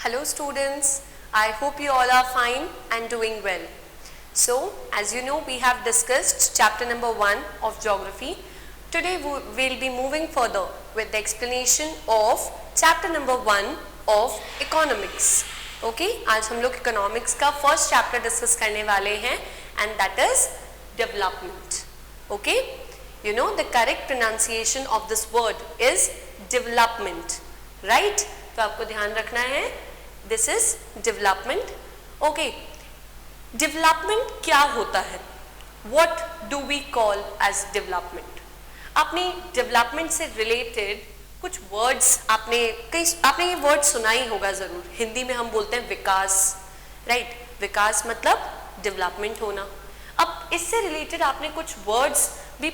Hello students, I hope you all are fine and doing well. So, as you know, we have discussed chapter number 1 of geography. Today we will be moving further with the explanation of chapter number 1 of economics. Okay, आज हम लोग economics का first chapter discuss करने वाले हैं and that is development. Okay, you know the correct pronunciation of this word is development, right? तो आपको ध्यान रखना है, this is development. Okay, development क्या होता है? What do we call as development? आपने development से related कुछ words आपने ये word सुना ही होगा जरूर. हिंदी में हम बोलते हैं विकास, right? विकास मतलब development होना. अब इससे related आपने कुछ words भी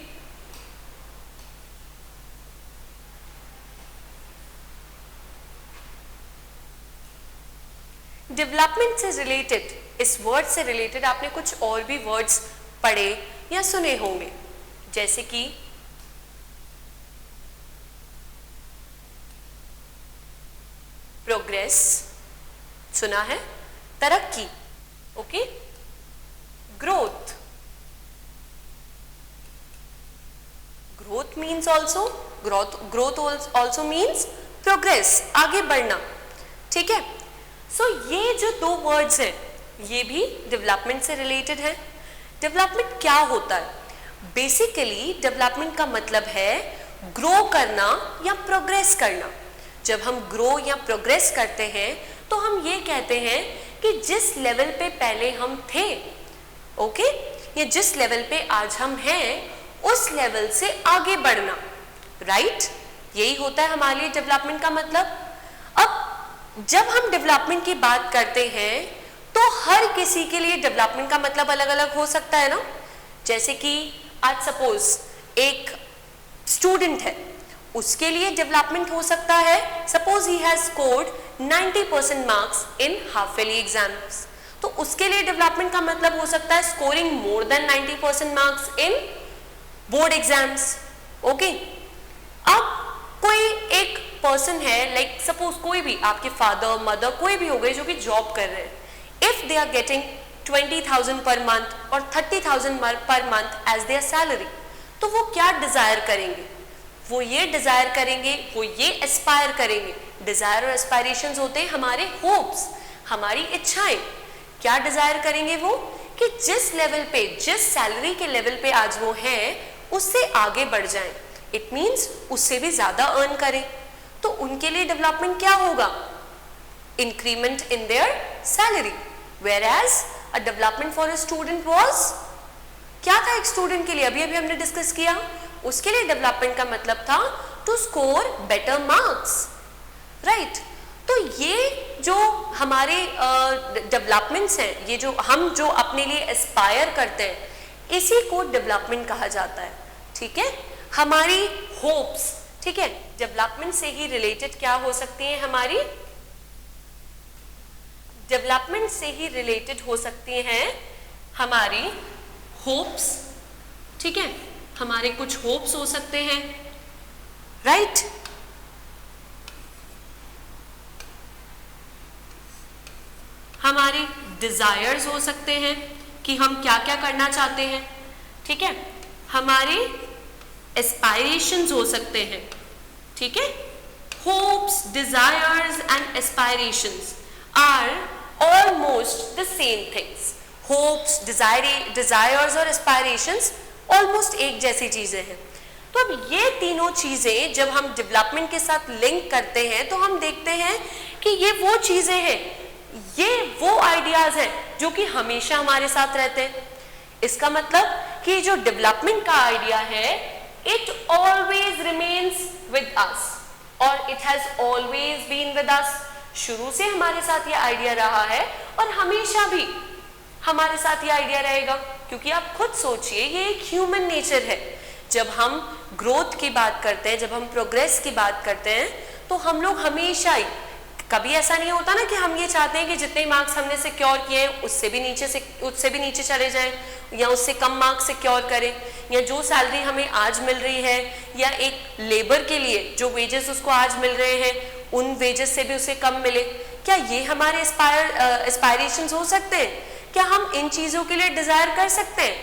डेवलपमेंट से रिलेटेड, इस वर्ड से रिलेटेड आपने कुछ और भी वर्ड्स पढ़े या सुने होंगे, जैसे कि प्रोग्रेस सुना है, तरक्की, okay, growth, growth means also growth also means progress, आगे बढ़ना, ठीक है. सो ये जो दो वर्ड्स हैं ये भी डेवलपमेंट से रिलेटेड है. डेवलपमेंट क्या होता है? बेसिकली डेवलपमेंट का मतलब है ग्रो करना या प्रोग्रेस करना. जब हम ग्रो या प्रोग्रेस करते हैं तो हम ये कहते हैं कि जिस लेवल पे पहले हम थे, ओके, या जिस लेवल पे आज हम हैं उस लेवल से आगे बढ़ना, राइट? यही होता है हमारे लिए डेवलपमेंट का मतलब. अब जब हम डेवलपमेंट की बात करते हैं तो हर किसी के लिए डेवलपमेंट का मतलब अलग अलग हो सकता है ना. जैसे कि आज सपोज एक स्टूडेंट है, उसके लिए डेवलपमेंट हो सकता है, suppose he has scored 90% marks in half yearly exams, तो उसके लिए डेवलपमेंट का मतलब हो सकता है scoring more than 90% marks in board exams. Okay, अब कोई एक पर्सन है, लाइक सपोज कोई भी आपके फादर मदर कोई भी हो गए जो कि जॉब कर रहे हैं, if they are getting 20,000 per month और 30,000 per month as there salary, तो वो क्या डिजायर करेंगे? वो ये डिजायर करेंगे, वो ये एस्पायर करेंगे. डिजायर और एस्पायरेशंस होते हैं हमारे होप्स, हमारी इच्छाएं. क्या डिजायर करेंगे वो? कि जिस लेवल पे, जिस सैलरी के लेवल पे आज वो हैं उससे आगे बढ़ जाएं. इट मीन्स उससे भी ज्यादा अर्न करें. तो उनके लिए डेवलपमेंट क्या होगा? Increment in their salary. Whereas a development for a student was, क्या था एक स्टूडेंट के लिए? अभी अभी हमने डिस्कस किया, उसके लिए डेवलपमेंट का मतलब था to score better marks, right? तो ये जो हमारे डेवलपमेंट्स हैं, ये जो हम जो अपने लिए एस्पायर करते हैं, इसी को डेवलपमेंट कहा जाता है. ठीक है, हमारी होप्स, ठीक है, डेवलपमेंट से ही रिलेटेड क्या हो सकती है? हमारी डेवलपमेंट से ही रिलेटेड हो सकती हैं हमारी होप्स, ठीक है, हमारे कुछ होप्स हो सकते हैं, राइट? हमारे डिजायर्स हो सकते हैं कि हम क्या क्या करना चाहते हैं, ठीक है, हमारे एस्पायरेशंस हो सकते हैं, ठीक है. Hopes, desires and aspirations are almost the same things. Hopes, desires और एस्पायरेशंस ऑलमोस्ट एक जैसी चीजें हैं. तो अब ये तीनों चीजें जब हम डेवलपमेंट के साथ लिंक करते हैं तो हम देखते हैं कि ये वो चीजें हैं, ये वो आइडियाज हैं जो कि हमेशा हमारे साथ रहते हैं. इसका मतलब कि जो डेवलपमेंट का आइडिया है, it always remains with us और it has always been with us. शुरू से हमारे साथ ये आइडिया रहा है और हमेशा भी हमारे साथ ये आइडिया रहेगा. क्योंकि आप खुद सोचिए, ये एक ह्यूमन नेचर है. जब हम ग्रोथ की बात करते हैं, जब हम प्रोग्रेस की बात करते हैं, तो हम लोग हमेशा ही, कभी ऐसा नहीं होता ना कि हम ये चाहते हैं कि जितने मार्क्स हमने सिक्योर किए हैं उससे भी नीचे चले जाएं या उससे कम मार्क्स सिक्योर करें, या जो सैलरी हमें आज मिल रही है या एक लेबर के लिए जो वेजेस उसको आज मिल रहे हैं उन वेजेस से भी उसे कम मिले, क्या ये हमारे एस्पायरेशंस हो सकते हैं? क्या हम इन चीजों के लिए डिजायर कर सकते हैं?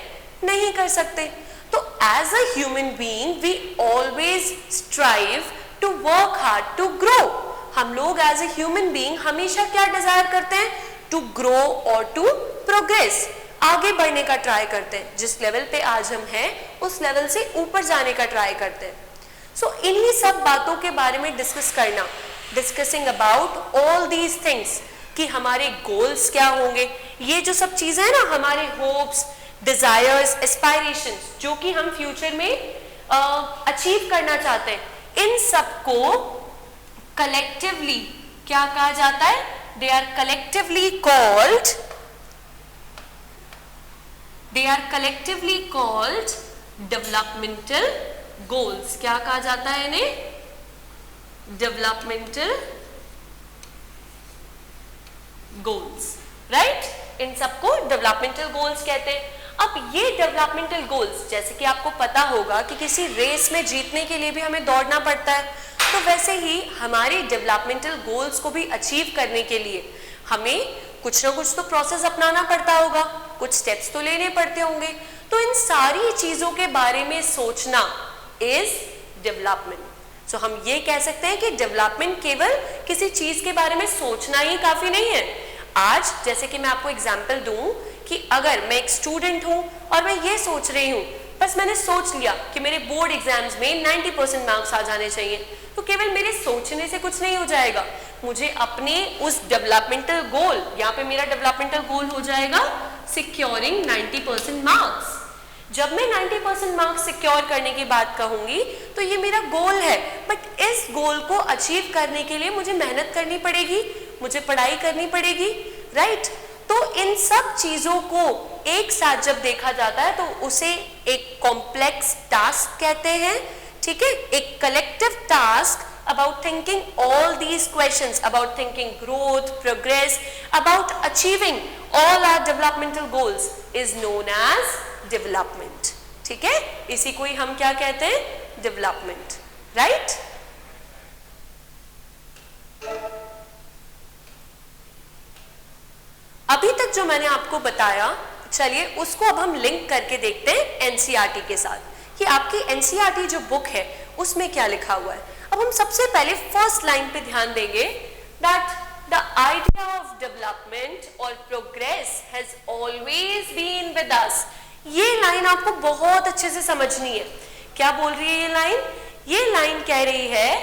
नहीं कर सकते। तो as a human being we always strive to work hard to grow. हम लोग एज ए ह्यूमन बीइंग हमेशा क्या डिजायर करते हैं? टू ग्रो और टू प्रोग्रेस, आगे बढ़ने का ट्राई करते हैं। जिस लेवल पे आज हम हैं उस लेवल से ऊपर जाने का ट्राई करते हैं। सो इन्हीं सब बातों के बारे में डिस्कस करना, discussing about all these things कि हमारे गोल्स क्या होंगे, ये जो सब चीजें हैं ना, हमारे होप्स, डिजायर्स, एस्पायरेशंस जो कि हम फ्यूचर में अचीव करना चाहते हैं, इन सबको कलेक्टिवली क्या कहा जाता है? They are collectively called developmental goals. क्या कहा जाता है इन्हें? Developmental goals, right? इन सबको डेवलपमेंटल गोल्स कहते हैं। अब ये डेवलपमेंटल गोल्स, जैसे कि आपको पता होगा कि किसी रेस में जीतने के लिए भी हमें दौड़ना पड़ता है, तो वैसे ही हमारे डेवलपमेंटल गोल्स को भी अचीव करने के लिए हमें कुछ ना कुछ तो प्रोसेस अपनाना पड़ता होगा, कुछ स्टेप्स तो लेने पड़ते होंगे। तो इन सारी चीजों के बारे में सोचना इज डेवलपमेंट। सो हम ये कह सकते हैं कि डेवलपमेंट केवल किसी चीज के बारे में सोचना ही काफी नहीं है। आज जैसे कि मैं आपको एग्जांपल दूं कि अगर मैं एक स्टूडेंट हूं और मैं ये सोच रही हूं, बस मैंने सोच लिया कि मेरे बोर्ड एग्जाम्स में 90% मार्क्स आ जाने चाहिए, तो केवल मेरे सोचने से कुछ नहीं हो जाएगा। मुझे अपने उस डेवलपमेंटल गोल, यहाँ पे मेरा डेवलपमेंटल गोल हो जाएगा सिक्योरिंग 90% मार्क्स। जब मैं 90% मार्क्स सिक्योर करने की बात कहूंगी तो ये मेरा गोल है, बट इस गोल को अचीव करने के लिए मुझे मेहनत करनी पड़ेगी, मुझे पढ़ाई करनी पड़ेगी, राइट? तो इन सब चीजों को एक साथ जब देखा जाता है तो उसे एक कॉम्प्लेक्स टास्क कहते हैं, ठीक है? एक collective task about thinking all these questions, about thinking growth, progress, about achieving all our developmental goals is known as development, ठीक है? इसी को ही हम क्या कहते हैं? development, right? अभी तक जो मैंने आपको बताया, चलिए उसको अब हम लिंक करके देखते हैं एनसीईआरटी के साथ कि आपकी एनसीईआरटी जो बुक है उसमें क्या लिखा हुआ है। अब हम सबसे पहले फर्स्ट लाइन पे ध्यान देंगे that the idea of development or progress has always been with us। ये लाइन आपको बहुत अच्छे से समझनी है। क्या बोल रही है ये लाइन? ये लाइन कह रही है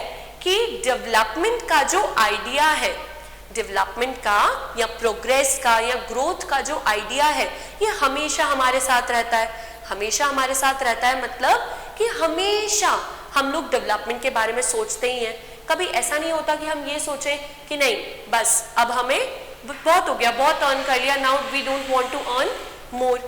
कि डेवलपमेंट का जो आइडिया है, डेवलपमेंट का या प्रोग्रेस का या ग्रोथ का जो आइडिया है, ये हमेशा हमारे साथ रहता है। हमेशा हमारे साथ रहता है मतलब कि हमेशा हम लोग डेवलपमेंट के बारे में सोचते ही हैं। कभी ऐसा नहीं होता कि हम ये सोचें कि नहीं बस अब हमें बहुत हो गया, बहुत अर्न कर लिया, now we don't want to earn more.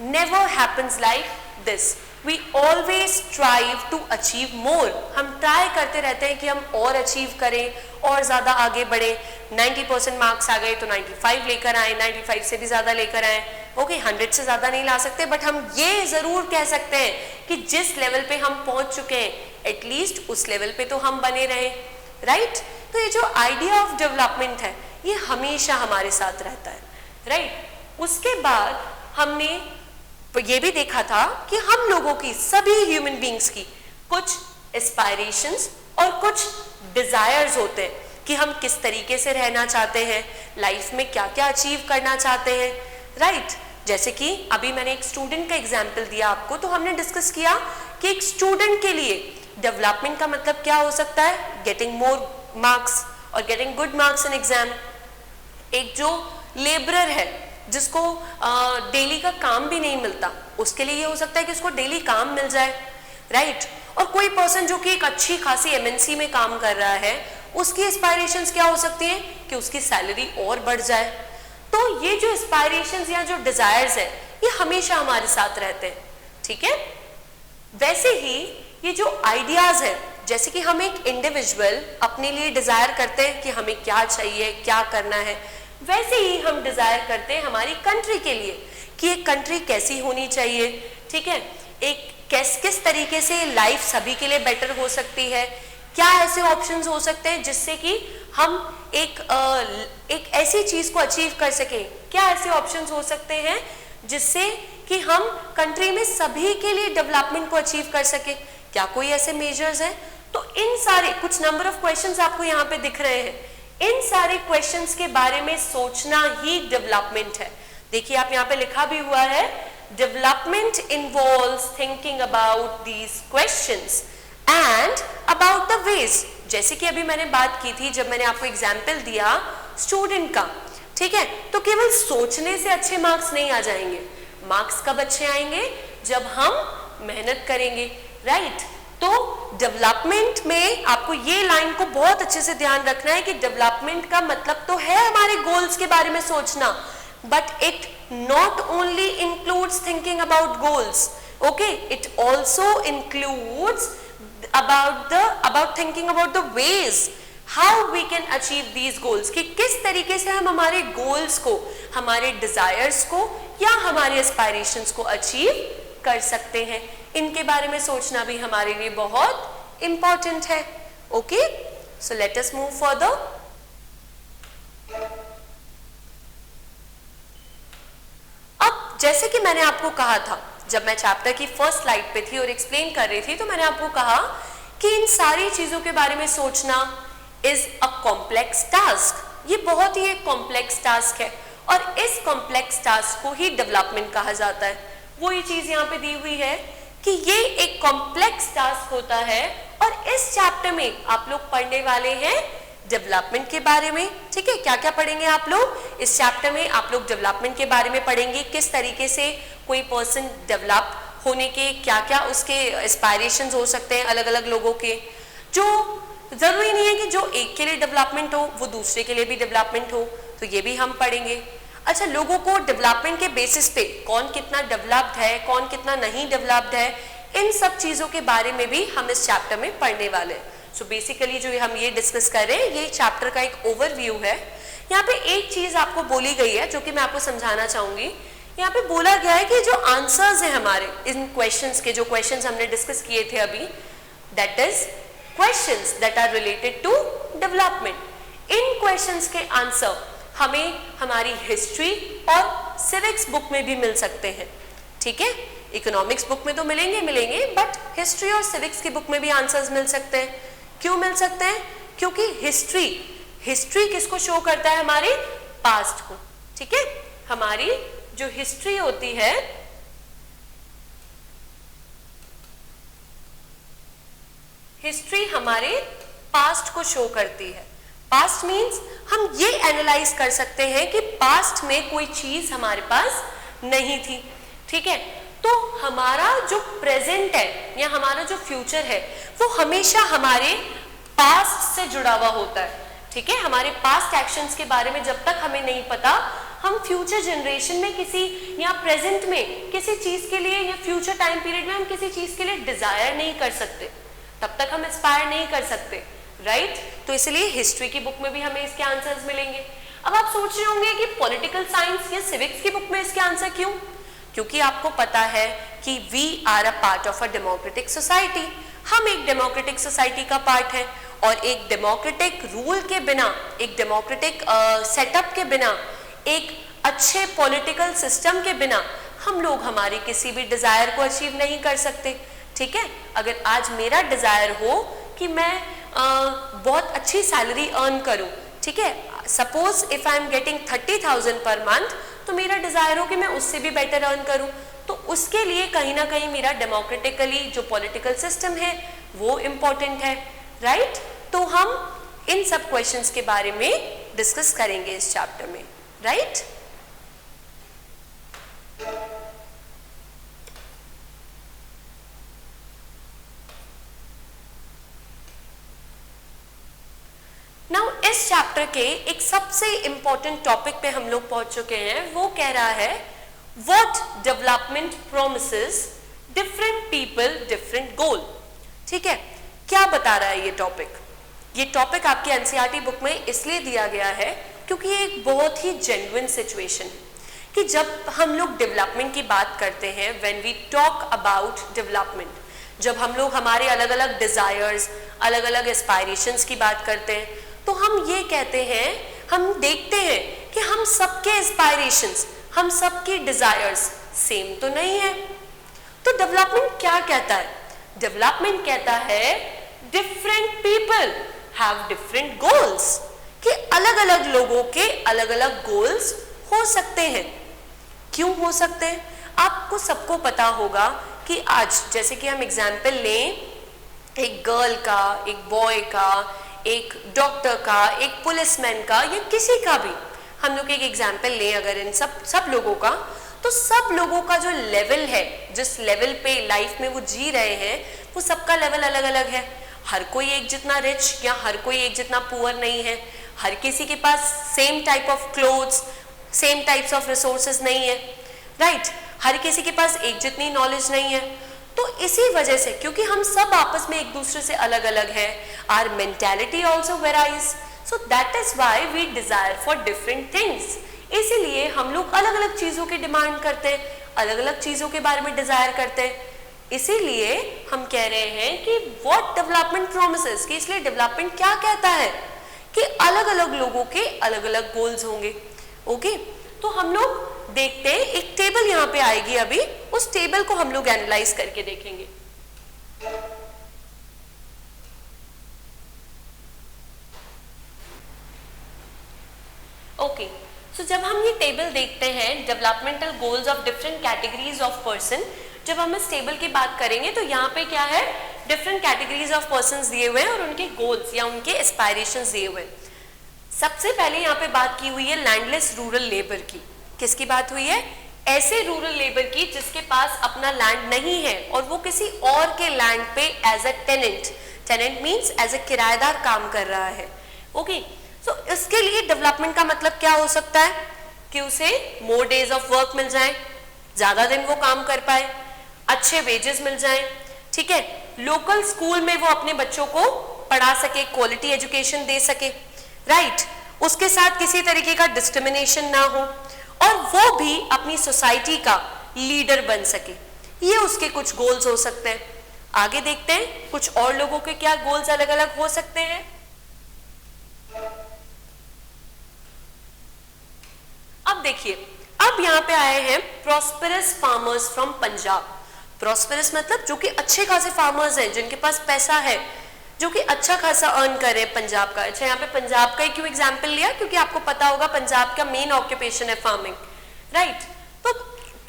Never happens like this. We always strive to achieve more. हम ट्राई करते रहते हैं कि हम और अचीव करें और ज्यादा आगे बढ़े। 90% मार्क्स आ गए तो 95 लेकर आए, 95 से भी ज्यादा लेकर आए। ओके, 100 से ज्यादा नहीं ला सकते, बट हम ये जरूर कह सकते हैं कि जिस लेवल पे हम पहुंच चुके हैं एटलीस्ट उस लेवल पे तो हम बने रहे, राइट? तो ये जो आइडिया ऑफ डेवलपमेंट है ये हमेशा हमारे साथ रहता है, राइट? उसके बाद हमने ये भी देखा था कि हम लोगों की, सभी ह्यूमन बींग्स की कुछ एस्पायरेशंस और कुछ डिजायर्स होते हैं कि हम किस तरीके से रहना चाहते हैं, लाइफ में क्या क्या अचीव करना चाहते हैं, राइट? जैसे कि अभी मैंने एक स्टूडेंट का एग्जाम्पल दिया आपको, तो हमने डिस्कस किया कि एक स्टूडेंट के लिए डेवलपमेंट का मतलब क्या हो सकता है? गेटिंग मोर मार्क्स और getting good marks in exam. एक जो लेबरर है जिसको डेली का काम भी नहीं मिलता, उसके लिए ये हो सकता है कि उसको डेली काम मिल जाए, राइट? और कोई पर्सन जो कि एक अच्छी खासी एमएनसी में काम कर रहा है, उसकी एस्पायरेशंस क्या हो सकती हैं कि उसकी सैलरी और बढ़ जाए। तो ये जो एस्पायरेशंस या जो डिजायर्स है ये हमेशा हमारे साथ रहते हैं, ठीक है? वैसे ही ये जो आइडियाज है, जैसे कि हम एक इंडिविजुअल अपने लिए डिजायर करते हैं कि हमें क्या चाहिए, क्या करना है, वैसे ही हम डिजायर करते हैं हमारी कंट्री के लिए कि एक कंट्री कैसी होनी चाहिए, ठीक है? एक किस तरीके से लाइफ सभी के लिए बेटर हो सकती है, क्या ऐसे ऑप्शंस हो सकते हैं जिससे कि हम एक ऐसी चीज को अचीव कर सके? क्या ऐसे ऑप्शंस हो सकते हैं जिससे कि हम कंट्री में सभी के लिए डेवलपमेंट को अचीव कर सके? क्या कोई ऐसे मेजर्स हैं? तो इन सारे कुछ नंबर ऑफ क्वेश्चंस आपको यहाँ पे दिख रहे हैं, इन सारे क्वेश्चंस के बारे में सोचना ही डेवलपमेंट है। देखिए आप यहाँ पे लिखा भी हुआ है, development involves thinking about these questions and about the ways. जैसे कि अभी मैंने बात की थी जब मैंने आपको एग्जाम्पल दिया स्टूडेंट का, ठीक है, तो केवल सोचने से अच्छे मार्क्स नहीं आ जाएंगे। मार्क्स कब अच्छे आएंगे? जब हम मेहनत करेंगे, राइट? तो डेवलपमेंट में आपको ये लाइन को बहुत अच्छे से ध्यान रखना है कि डेवलपमेंट का मतलब तो है हमारे गोल्स के बारे में सोचना, but it not only includes thinking about goals, okay, it also includes about thinking about the ways how we can achieve these goals, कि किस तरीके से हम हमारे गोल्स को, हमारे डिजायर्स को या हमारे एस्पायरेशंस को अचीव कर सकते हैं। इनके बारे में सोचना भी हमारे लिए बहुत इंपॉर्टेंट है। Okay, so let us move further. अब जैसे कि मैंने आपको कहा था जब मैं चैप्टर की फर्स्ट स्लाइड पे थी और एक्सप्लेन कर रही थी, तो मैंने आपको कहा कि इन सारी चीजों के बारे में सोचना इज अ कॉम्प्लेक्स टास्क। ये बहुत ही एक कॉम्प्लेक्स टास्क है और इस कॉम्प्लेक्स टास्क को ही डेवलपमेंट कहा जाता है। वो ये चीज यहाँ पे दी हुई है कि ये एक कॉम्प्लेक्स टास्क होता है और इस चैप्टर में आप लोग पढ़ने वाले हैं डेवलपमेंट के बारे में। ठीक है, क्या क्या पढ़ेंगे आप लोग इस चैप्टर में? आप लोग डेवलपमेंट के बारे में पढ़ेंगे, किस तरीके से कोई पर्सन डेवलप होने के क्या क्या उसके एस्पायरेशंस हो सकते हैं अलग अलग लोगों के। जो जरूरी नहीं है कि जो एक के लिए डेवलपमेंट हो वो दूसरे के लिए भी डेवलपमेंट हो, तो ये भी हम पढ़ेंगे। अच्छा, लोगों को डेवलपमेंट के बेसिस पे कौन कितना डेवलप्ड है, कौन कितना नहीं डेवलप्ड है, इन सब चीजों के बारे में भी हम इस चैप्टर में पढ़ने वाले हैं। सो बेसिकली जो हम ये डिस्कस कर रहे हैं ये चैप्टर का एक ओवरव्यू है। यहाँ पे एक चीज आपको बोली गई है जो कि मैं आपको समझाना चाहूंगी। यहाँ पे बोला गया है कि जो आंसर्स हैं हमारे इन क्वेश्चंस के, जो क्वेश्चंस हमने डिस्कस किए थे अभी, that is questions that are related to development. इन क्वेश्चंस के आंसर हमें हमारी हिस्ट्री और सिविक्स बुक में भी मिल सकते हैं। ठीक है, इकोनॉमिक्स बुक में तो मिलेंगे, बट हिस्ट्री और सिविक्स की बुक में भी आंसर्स मिल सकते हैं। क्यों मिल सकते हैं? क्योंकि हिस्ट्री किसको शो करता है? हमारे पास्ट को। ठीक है, हमारी जो हिस्ट्री होती है हिस्ट्री हमारे पास्ट को शो करती है। पास्ट मीन्स हम ये एनालाइज कर सकते हैं कि पास्ट में कोई चीज हमारे पास नहीं थी। ठीक है, तो हमारा जो प्रेजेंट है या हमारा जो फ्यूचर है वो हमेशा हमारे पास्ट से जुड़ा हुआ होता है। ठीक है, हमारे पास्ट एक्शंस के बारे में जब तक हमें नहीं पता, हम फ्यूचर जनरेशन में किसी या प्रेजेंट में किसी चीज के लिए या फ्यूचर टाइम पीरियड में हम किसी चीज के लिए डिजायर नहीं कर सकते, तब तक हम इंस्पायर नहीं कर सकते, राइट? तो इसलिए हिस्ट्री की बुक में भी हमें इसके आंसर्स मिलेंगे। अब आप सोच रहे होंगे कि पॉलिटिकल साइंस या सिविक्स की बुक में इसके आंसर क्यों? क्योंकि आपको पता है कि we are a part of a democratic society. हम एक डेमोक्रेटिक सोसाइटी का पार्ट है और एक डेमोक्रेटिक रूल के बिना, एक डेमोक्रेटिक सेटअप के बिना, एक अच्छे पॉलिटिकल सिस्टम के बिना हम लोग हमारी किसी भी डिजायर को अचीव नहीं कर सकते। ठीक है, अगर आज मेरा डिजायर हो कि मैं बहुत अच्छी सैलरी अर्न करूं, ठीक है, suppose if I am getting 30,000 per month, तो मेरा डिजायर हो कि मैं उससे भी बेटर अर्न करूं, तो उसके लिए कहीं ना कहीं मेरा डेमोक्रेटिकली जो पॉलिटिकल सिस्टम है वो इम्पोर्टेंट है, राइट? तो हम इन सब क्वेश्चंस के बारे में डिस्कस करेंगे इस चैप्टर में, राइट? नाउ इस चैप्टर के एक सबसे इंपॉर्टेंट टॉपिक पे हम लोग पहुंच चुके हैं। वो कह रहा है what development promises different people different गोल। ठीक है, क्या बता रहा है ये टॉपिक? ये टॉपिक आपके एनसीईआरटी बुक में इसलिए दिया गया है क्योंकि ये एक बहुत ही जेन्युइन सिचुएशन है कि जब हम लोग डेवलपमेंट की बात करते हैं, when we talk about development, जब हम लोग हमारे अलग अलग डिजायर्स, अलग अलग एस्पायरेशंस की बात करते हैं, तो हम ये कहते हैं, हम देखते हैं कि हम सबके एस्पायरेशंस, हम सबकी डिजायर्स सेम तो नहीं है। तो डेवलपमेंट क्या कहता है? डेवलपमेंट कहता है different people have different goals, कि अलग अलग लोगों के अलग अलग गोल्स हो सकते हैं। क्यों हो सकते हैं? आपको सबको पता होगा कि आज जैसे कि हम एग्जाम्पल लें एक गर्ल का, एक बॉय का, एक डॉक्टर का, एक पुलिसमैन का, या किसी का भी हम लोग एक एग्जाम्पल लें अगर इन सब लोगों का, तो सब लोगों का जो लेवल है, जिस लेवल पे लाइफ में वो जी रहे हैं, वो सबका लेवल अलग अलग है। हर कोई एक जितना रिच या हर कोई एक जितना पुअर नहीं है। हर किसी के पास same type of clothes, same types of resources नहीं है, राइट? हर किसी के पास एक जितनी नॉलेज नहीं है। तो इसी वजह से, क्योंकि हम सब आपस में एक दूसरे से अलग अलग हैं, our mentality also varies, so that is why we desire for different things. इसीलिए हम लोग अलग अलग चीजों की डिमांड करते हैं, अलग अलग चीजों के बारे में डिजायर करते हैं। इसीलिए हम कह रहे हैं कि व्हाट डेवलपमेंट प्रोमिसेस, कि इसलिए डेवलपमेंट क्या कहता है कि अलग अलग लोगों के अलग अलग गोल्स होंगे। ओके, तो हम लोग देखते हैं, एक टेबल यहाँ पे आएगी अभी, उस टेबल को हम लोग एनालाइज करके देखेंगे। ओके, सो जब हम ये टेबल देखते हैं, developmental goals of different categories of person, जब हम इस टेबल की बात करेंगे तो यहाँ पे क्या है, डिफरेंट कैटेगरीज ऑफ पर्संस दिए हुए हैं और उनके गोल्स या उनके एस्पायरेशंस दिए हुए हैं। सबसे पहले यहाँ पे बात की हुई है लैंडलेस रूरल लेबर की। किसकी बात हुई है? ऐसे रूरल लेबर की जिसके पास अपना लैंड नहीं है और वो किसी और के लैंड पे as a tenant, tenant means as a किराएदार काम कर रहा है। ओके, सो इसके लिए डेवलपमेंट का मतलब क्या हो सकता है कि उसे मोर डेज ऑफ वर्क मिल जाए, ज्यादा दिन वो काम कर पाए, अच्छे वेजेस मिल जाए, ठीक है, लोकल स्कूल में वो अपने बच्चों को पढ़ा सके, क्वालिटी एजुकेशन दे सके, राइट, उसके साथ किसी तरीके का डिस्क्रिमिनेशन ना हो और वो भी अपनी सोसाइटी का लीडर बन सके। ये उसके कुछ गोल्स हो सकते हैं। आगे देखते हैं कुछ और लोगों के क्या गोल्स अलग अलग हो सकते हैं। अब देखिए, अब यहाँ पे आए हैं prosperous farmers from Punjab. Prosperous मतलब जो कि अच्छे खासे फार्मर्स हैं, जिनके पास पैसा है, जो कि अच्छा खासा अर्न कर रहे हैं पंजाब का। अच्छा, यहाँ पे पंजाब का ही क्यों एग्जाम्पल लिया? क्योंकि आपको पता होगा पंजाब का मेन ऑक्यूपेशन है फार्मिंग, राइट? तो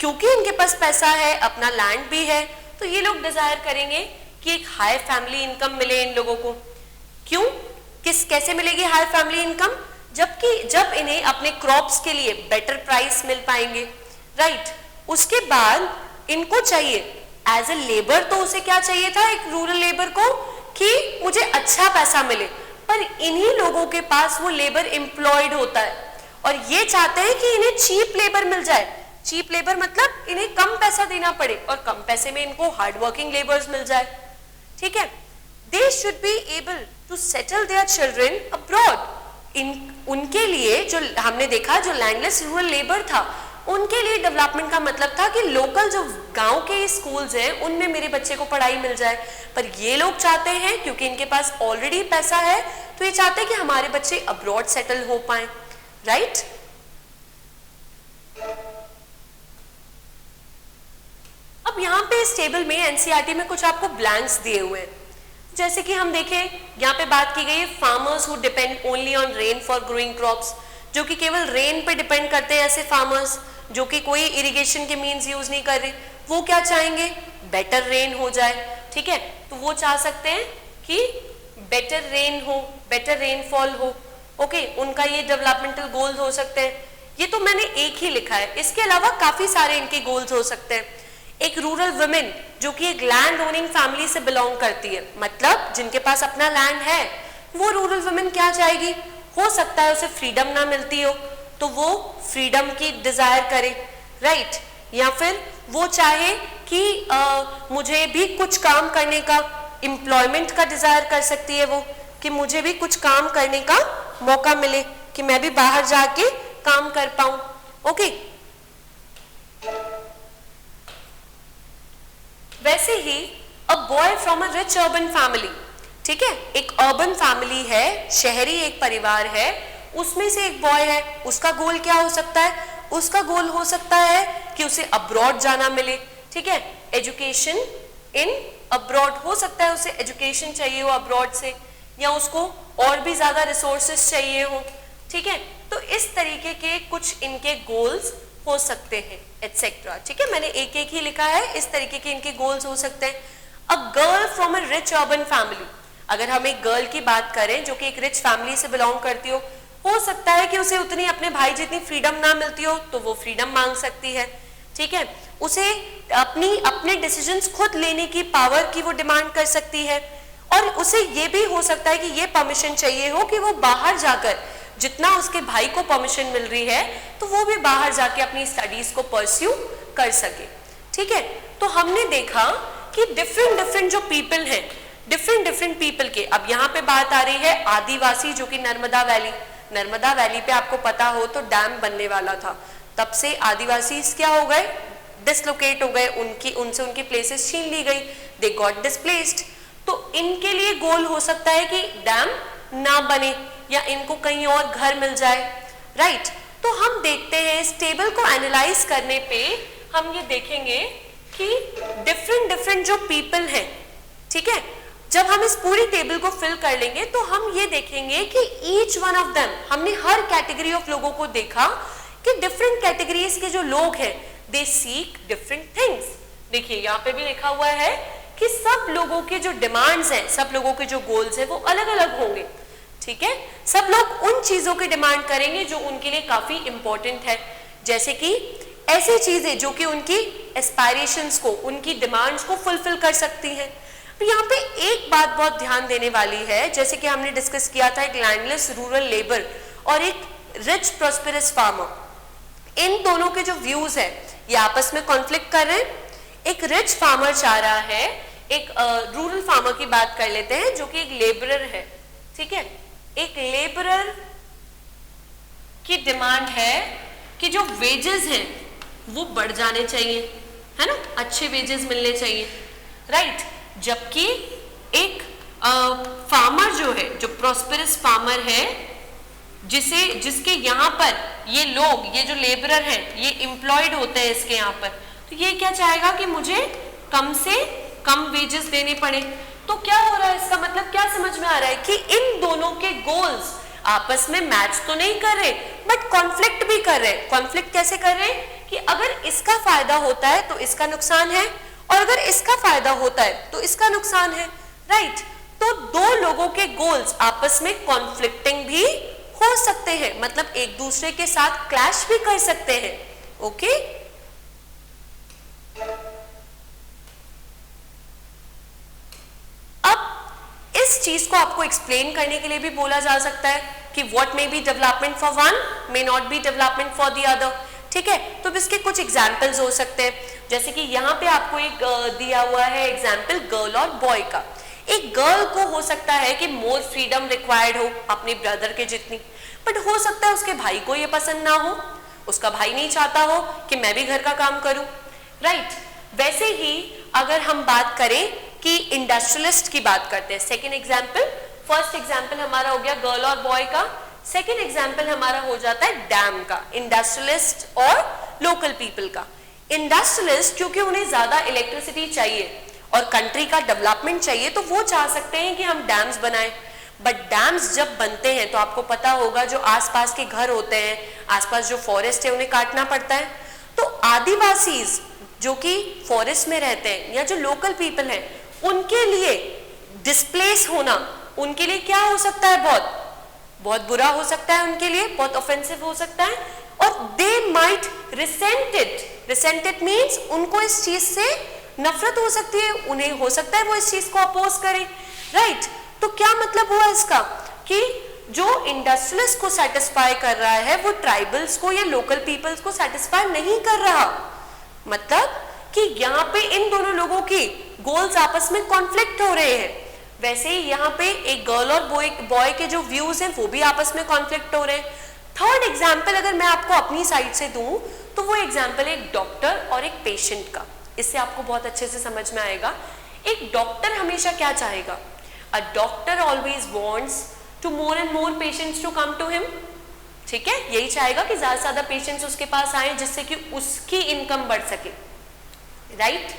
क्योंकि इनके पास पैसा है, अपना लैंड भी है, तो ये लोग डिजायर करेंगे कि एक हाई फैमिली इनकम मिले इन लोगों को। क्यों? कैसे मिलेगी हाई फैमिली इनकम? जब इन्हें अपने क्रॉप्स के लिए बेटर प्राइस मिल पाएंगे, राइट? उसके बाद इनको चाहिए एज ए लेबर, तो उसे क्या चाहिए था एक रूरल लेबर को कि मुझे अच्छा पैसा मिले, पर इन्हीं लोगों के पास वो लेबर एम्प्लॉयड होता है और ये चाहते हैं कि इन्हें चीप लेबर मिल जाए। चीप लेबर मतलब इन्हें कम पैसा देना पड़े और कम पैसे में इनको हार्ड वर्किंग लेबर्स मिल जाए, ठीक है? They should be able to settle their children abroad. उनके लिए जो हमने देखा, जो लैंडलेस रूरल लेबर था, उनके लिए डेवलपमेंट का मतलब था कि लोकल जो गांव के स्कूल्स हैं उनमें मेरे बच्चे को पढ़ाई मिल जाए। पर ये लोग चाहते हैं, क्योंकि इनके पास ऑलरेडी पैसा है, तो ये चाहते हैं कि हमारे बच्चे अब्रॉड सेटल हो पाए, राइट? अब यहाँ पे इस टेबल में एनसीईआरटी में कुछ आपको ब्लैंक्स दिए हुए हैं। जैसे कि हम देखें, यहाँ पे बात की गई है farmers who depend only on rain for growing crops, जो कि केवल रेन पे डिपेंड करते हैं। ऐसे फार्मर्स जो कि कोई इरिगेशन के मींस यूज नहीं कर रहे, वो क्या चाहेंगे? बेटर रेन हो जाए, ठीक है? तो वो चाह सकते हैं कि बेटर रेन हो, बेटर रेनफॉल हो। ओके, उनका ये डेवलपमेंटल गोल्स हो सकते हैं। ये तो मैंने एक ही लिखा है, इसके अलावा काफी सारे इनके गोल्स हो सकते हैं। एक रूरल वुमेन जो कि एक लैंड ओनिंग फैमिली से बिलोंग करती है, मतलब जिनके पास अपना लैंड है, वो रूरल वुमेन क्या चाहेगी? हो सकता है उसे फ्रीडम ना मिलती हो, तो वो फ्रीडम की डिजायर करे, राइट? या फिर वो चाहे कि मुझे भी कुछ काम करने का, एम्प्लॉयमेंट का डिजायर कर सकती है वो, कि मुझे भी कुछ काम करने का मौका मिले, कि मैं भी बाहर जाके काम कर पाऊं। ओके, वैसे ही a boy from a rich urban family, ठीक है, एक अर्बन फैमिली है, शहरी एक परिवार है, उसमें से एक बॉय है, उसका गोल क्या हो सकता है? उसका गोल हो सकता है कि उसे अब्रॉड जाना मिले, ठीक है, एजुकेशन इन अब्रॉड, हो सकता है उसे एजुकेशन चाहिए हो अब्रॉड से, या उसको और भी ज्यादा रिसोर्सेस चाहिए हो, ठीक है। तो इस तरीके के कुछ इनके गोल्स हो सकते हैं एटसेट्रा, ठीक है, मैंने एक एक ही लिखा है, इस तरीके के इनके गोल्स हो सकते हैं। A girl from a rich urban family, अगर हम एक गर्ल की बात करें जो कि एक रिच फैमिली से बिलोंग करती हो सकता है कि उसे उतनी अपने भाई जितनी फ्रीडम ना मिलती हो, तो वो फ्रीडम मांग सकती है, ठीक है, उसे अपने डिसीजंस खुद लेने की पावर की वो डिमांड कर सकती है, और उसे ये भी हो सकता है कि ये परमिशन चाहिए हो कि वो बाहर जाकर, जितना उसके भाई को परमिशन मिल रही है, तो वो भी बाहर जाके अपनी स्टडीज को परस्यू कर सके, ठीक है। तो हमने देखा कि डिफरेंट जो पीपल हैं, डिफरेंट पीपल के, अब यहाँ पे बात आ रही है आदिवासी, जो कि नर्मदा वैली पे आपको पता हो तो डैम बनने वाला था, तब से आदिवासी क्या हो गए? डिसलोकेट हो गए, उनसे उनकी प्लेसेस छीन ली गई, दे गॉट डिस्प्लेस्ड। तो इनके लिए गोल हो सकता है कि डैम ना बने या इनको कहीं और घर मिल जाए, राइट। तो हम देखते हैं इस टेबल को एनालाइज करने पे हम ये देखेंगे कि डिफरेंट जो पीपल हैं, ठीक है, जब हम इस पूरी टेबल को फिल कर लेंगे तो हम ये देखेंगे कि ईच वन ऑफ देम, हमने हर कैटेगरी ऑफ लोगों को देखा कि डिफरेंट कैटेगरीज के जो लोग हैं दे सीक डिफरेंट थिंग्स। देखिए यहाँ पे भी लिखा हुआ है कि सब लोगों के जो डिमांड्स हैं, सब लोगों के जो गोल्स हैं वो अलग अलग होंगे, ठीक है। सब लोग उन चीजों की डिमांड करेंगे जो उनके लिए काफी इंपॉर्टेंट है, जैसे कि ऐसी चीजें जो कि उनकी एस्पायरेशंस को, उनकी डिमांड्स को फुलफिल कर सकती हैं। तो यहाँ पे एक बात बहुत ध्यान देने वाली है, जैसे कि हमने डिस्कस किया था एक लैंडलेस रूरल लेबर और एक रिच प्रॉस्पेरस फार्मर, इन दोनों के जो व्यूज है ये आपस में कॉन्फ्लिक्ट कर रहे हैं। एक रिच फार्मर चाह रहा है, एक रूरल फार्मर की बात कर लेते हैं जो कि एक लेबरर है, ठीक है, एक लेबरर की डिमांड है कि जो वेजेस हैं वो बढ़ जाने चाहिए, है ना, अच्छे वेजेस मिलने चाहिए, राइट। जबकि एक फार्मर जो है, जो प्रॉस्पेरस फार्मर है, जिसके यहाँ पर ये लोग, ये जो लेबरर हैं ये एम्प्लॉयड होते हैं इसके यहाँ पर, तो ये क्या चाहेगा कि मुझे कम से कम वेजेस देने पड़े। तो क्या हो रहा है, इसका मतलब क्या समझ में आ रहा है कि इन दोनों के गोल्स आपस में मैच तो नहीं कर रहे बट कॉन्फ्लिक्ट भी कर रहे हैं। कॉन्फ्लिक्ट कैसे कर रहे हैं कि अगर इसका फायदा होता है तो इसका नुकसान है, और अगर इसका फायदा होता है तो इसका नुकसान है, राइट। तो दो लोगों के गोल्स आपस में कॉन्फ्लिक्टिंग भी हो सकते हैं, मतलब एक दूसरे के साथ क्लैश भी कर सकते हैं, ओके। अब इस चीज को आपको एक्सप्लेन करने के लिए भी बोला जा सकता है कि what may be development for one may not be development for the other, ठीक है। तो इसके कुछ एग्जाम्पल्स हो सकते हैं, जैसे कि यहाँ पे आपको एक दिया हुआ है एग्जाम्पल गर्ल और बॉय का। एक गर्ल को हो सकता है कि मोर फ्रीडम रिक्वायर्ड हो अपने ब्रदर के जितनी, बट हो सकता है उसके भाई को ये पसंद ना हो, उसका भाई नहीं चाहता हो कि मैं भी घर का काम करूं, राइट। वैसे ही अगर हम बात करें कि इंडस्ट्रियलिस्ट की बात करते हैं, सेकेंड एग्जाम्पल, फर्स्ट एग्जाम्पल हमारा हो गया गर्ल और बॉय का, सेकेंड एग्जाम्पल हमारा हो जाता है डैम का, इंडस्ट्रियलिस्ट और लोकल पीपल का। इंडस्ट्रियलिस्ट क्योंकि उन्हें ज्यादा इलेक्ट्रिसिटी चाहिए और कंट्री का डेवलपमेंट चाहिए, तो वो चाह सकते हैं कि हम डैम्स बनाएं, बट डैम्स जब बनते हैं तो आपको पता होगा जो आसपास के घर होते हैं, आसपास जो फॉरेस्ट है उन्हें काटना पड़ता है। तो आदिवासीज जो कि फॉरेस्ट में रहते हैं या जो लोकल पीपल हैं, उनके लिए डिस्प्लेस होना उनके लिए क्या हो सकता है, बहुत बुरा हो सकता है, उनके लिए बहुत ऑफेंसिव हो सकता है, और they might recent it. Recent it means उनको इस चीज से नफरत हो सकती है, उन्हें हो सकता है वो इस चीज को अपोज करें, राइट। तो क्या मतलब हुआ इसका कि जो इंडस्ट्रियलिस्ट को सेटिस्फाई कर रहा है वो ट्राइबल्स को या लोकल पीपल्स को सेटिस्फाई नहीं कर रहा, मतलब कि यहाँ पे इन दोनों लोगों की गोल्स आपस में कॉन्फ्लिक्ट हो रहे हैं। वैसे ही यहाँ पे एक गर्ल और बॉय के जो व्यूज हैं वो भी आपस में कॉन्फ्लिक्ट हो रहे हैं। थर्ड एग्जाम्पल अगर मैं आपको अपनी साइड से दूं तो वो एग्जाम्पल है एक डॉक्टर और एक पेशेंट का, इससे आपको बहुत अच्छे से समझ में आएगा। एक डॉक्टर हमेशा क्या चाहेगा? A doctor always wants to more and more patients to come to him, ठीक है, यही चाहेगा कि ज्यादा से ज्यादा पेशेंट्स उसके पास आए जिससे कि उसकी इनकम बढ़ सके, राइट?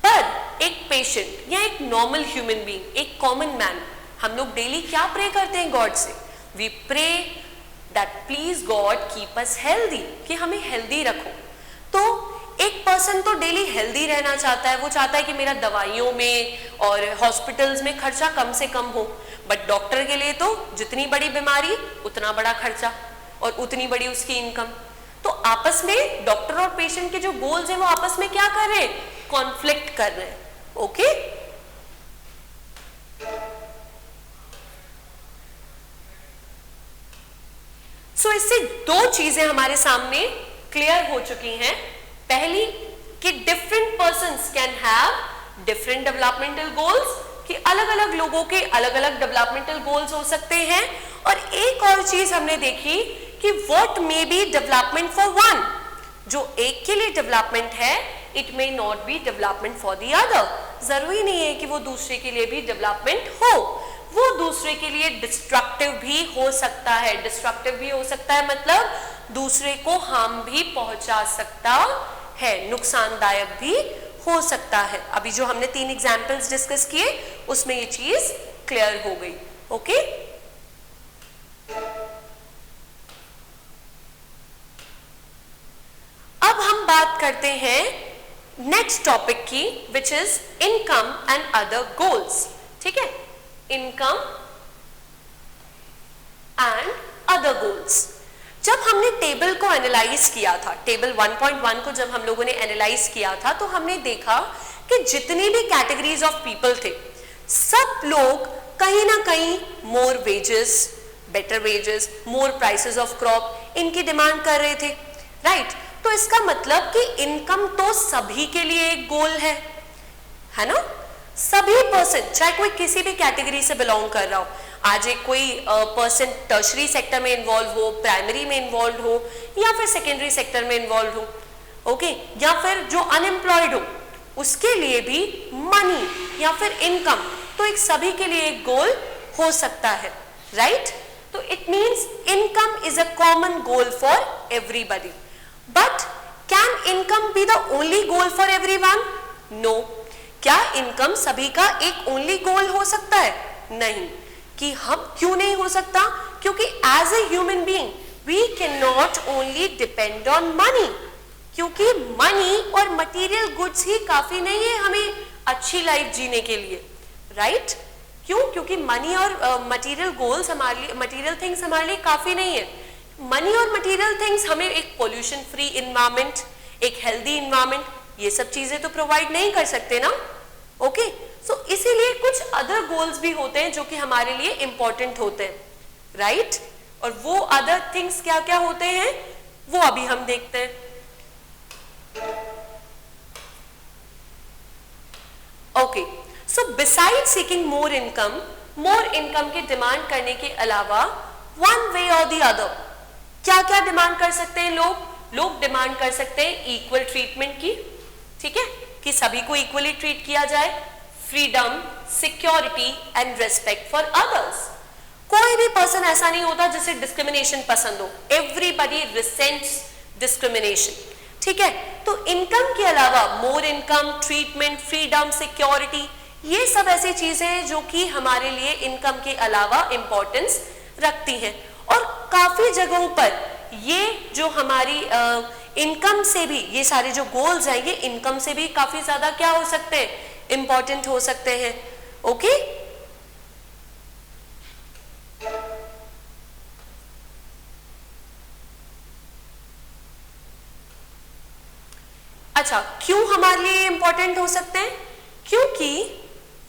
पर एक पेशेंट या एक नॉर्मल ह्यूमन बीइंग, एक कॉमन मैन, हम लोग डेली क्या प्रे करते हैं गॉड से? We pray that please God keep us healthy, कि हमें हेल्दी रखो। तो एक पर्सन तो डेली हेल्दी रहना चाहता है, वो चाहता है कि मेरा दवाइयों में और हॉस्पिटल्स में खर्चा कम से कम हो, बट डॉक्टर के लिए तो जितनी बड़ी बीमारी उतना बड़ा खर्चा और उतनी बड़ी उसकी इनकम। तो आपस में डॉक्टर और पेशेंट के जो गोल्स हैं वो आपस में क्या कर रहे हैं? कॉन्फ्लिक्ट कर रहे हैं, ओके? सो इससे दो चीजें हमारे सामने क्लियर हो चुकी हैं। पहली कि different persons can have different developmental goals, कि अलग अलग लोगों के अलग अलग डेवलपमेंटल गोल्स हो सकते हैं। और एक और चीज हमने देखी कि what may be development for one, जो एक के लिए डेवलपमेंट है it may not be development for the other. जरूरी नहीं है कि वो दूसरे के लिए भी डेवलपमेंट हो, वो दूसरे के लिए डिस्ट्रक्टिव भी हो सकता है। डिस्ट्रक्टिव भी हो सकता है मतलब दूसरे को हार्म भी पहुंचा सकता है, नुकसानदायक भी हो सकता है। अभी जो हमने 3 एग्जाम्पल्स डिस्कस किए उसमें ये चीज क्लियर हो गई, ओके? अब हम बात करते हैं नेक्स्ट टॉपिक की, which is income and other goals, ठीक है? Income and other goals. जब हमने टेबल को एनालाइज किया था, टेबल 1.1 को जब हम लोगों ने एनालाइज किया था, तो हमने देखा कि जितनी भी कैटेगरीज ऑफ पीपल थे, सब लोग कहीं ना कहीं more wages, better wages, more prices of crop, इनकी डिमांड कर रहे थे, राइट? तो इसका मतलब कि इनकम तो सभी के लिए एक गोल है ना? सभी पर्सन, चाहे कोई किसी भी कैटेगरी से बिलोंग कर रहा हो, आज एक कोई पर्सन टर्शरी सेक्टर में इन्वॉल्व हो, प्राइमरी में इन्वॉल्व हो, या फिर सेकेंडरी सेक्टर में इन्वॉल्व हो, ओके, या फिर जो अनएम्प्लॉयड हो, उसके लिए भी मनी या फिर इनकम तो एक सभी के लिए एक गोल हो सकता है, राइट? तो it means income is a common goal for everybody. But can income be the only goal for everyone? No. क्या इनकम सभी का एक ओनली गोल हो सकता है? नहीं। कि हम क्यों नहीं हो सकता? क्योंकि as a human being we can not only depend on money, क्योंकि मनी और मटेरियल गुड्स ही काफी नहीं है हमें अच्छी लाइफ जीने के लिए, राइट? क्यों? क्योंकि मनी और मटेरियल गोल्स हमारे लिए, मटेरियल थिंग्स हमारे लिए काफी नहीं है। मनी और मटेरियल थिंग्स हमें एक पोल्यूशन फ्री इन्वायरमेंट, एक हेल्दी इन्वायरमेंट, ये सब चीजें तो प्रोवाइड नहीं कर सकते ना, ओके? सो इसीलिए कुछ अदर गोल्स भी होते हैं जो कि हमारे लिए इंपॉर्टेंट होते हैं, राइट? और वो अदर थिंग्स क्या क्या होते हैं वो अभी हम देखते हैं। ओके, सो बिसाइड सीकिंग मोर इनकम की डिमांड करने के अलावा वन वे और द अदर क्या क्या डिमांड कर सकते हैं लोग डिमांड कर सकते हैं इक्वल ट्रीटमेंट की, ठीक है, कि सभी को इक्वली ट्रीट किया जाए, freedom, security and respect for others. कोई भी पर्सन ऐसा नहीं होता जिसे डिस्क्रिमिनेशन पसंद हो, एवरीबडी रिसेंट्स डिस्क्रिमिनेशन, ठीक है? तो इनकम के अलावा more income, treatment, freedom, security, ये सब ऐसी चीजें हैं जो कि हमारे लिए इनकम के अलावा इंपॉर्टेंस रखती हैं। और काफी जगहों पर ये जो हमारी इनकम से भी, ये सारे जो गोल्स हैं ये इनकम से भी काफी ज्यादा क्या हो सकते हैं, इंपॉर्टेंट हो सकते हैं, ओके? अच्छा, क्यों हमारे लिए इंपॉर्टेंट हो सकते हैं? क्योंकि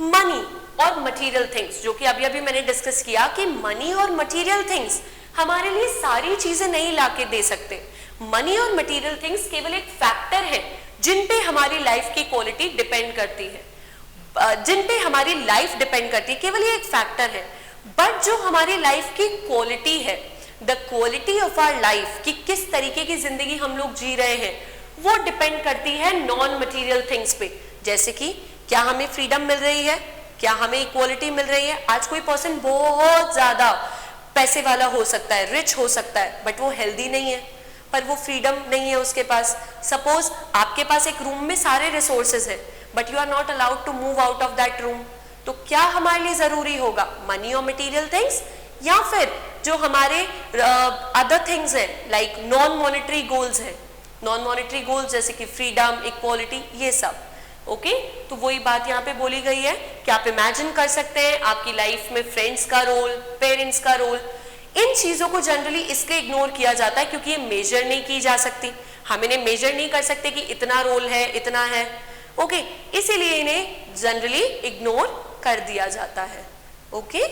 मनी और मटेरियल थिंग्स, जो कि अभी अभी मैंने डिस्कस किया कि मनी और मटेरियल थिंग्स हमारे लिए सारी चीजें नहीं लाके दे सकते। मनी और मटेरियल थिंग्स केवल एक फैक्टर है जिन पे हमारी लाइफ की क्वालिटी डिपेंड करती है, जिन पे हमारी लाइफ डिपेंड करती है, केवल ये एक फैक्टर है। बट जो हमारी लाइफ की क्वालिटी है, the quality of our life, कि किस तरीके की जिंदगी हम लोग जी रहे हैं, वो डिपेंड करती है नॉन मटेरियल थिंग्स पे। जैसे कि क्या हमें फ्रीडम मिल रही है, क्या हमें इक्वालिटी मिल रही है? आज कोई पर्सन बहुत ज्यादा पैसे वाला हो सकता है, रिच हो सकता है, बट वो हेल्दी नहीं है, पर वो फ्रीडम नहीं है उसके पास। सपोज आपके पास एक रूम में सारे रिसोर्सेज है, but you are not allowed to move out of that room, तो क्या हमारे लिए जरूरी होगा, मनी और मटेरियल थिंग्स, या फिर जो हमारे अदर थिंग्स है लाइक नॉन मॉनेटरी गोल्स है, नॉन मॉनेटरी गोल्स जैसे कि फ्रीडम, इक्वालिटी, ये सब। ओके तो वही बात यहाँ पे बोली गई है कि आप इमेजिन कर सकते हैं आपकी लाइफ में फ्रेंड्स का रोल, पेरेंट्स का रोल। इन चीजों को जनरली इसलिए इग्नोर किया जाता है क्योंकि ये मेजर नहीं की जा सकती, हम इन्हें मेजर नहीं कर सकते कि इतना रोल है, इतना है। ओके इसीलिए इन्हें जनरली इग्नोर कर दिया जाता है। Okay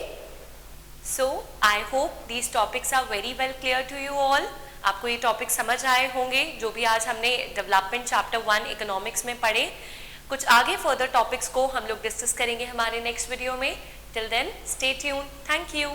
so I hope these topics are very well clear to you all. आपको ये टॉपिक समझ आए होंगे जो भी आज हमने डेवलपमेंट चैप्टर 1 इकोनॉमिक्स में पढ़े। कुछ आगे फर्दर टॉपिक्स को हम लोग डिस्कस करेंगे हमारे नेक्स्ट वीडियो में। Till then stay tuned, thank you.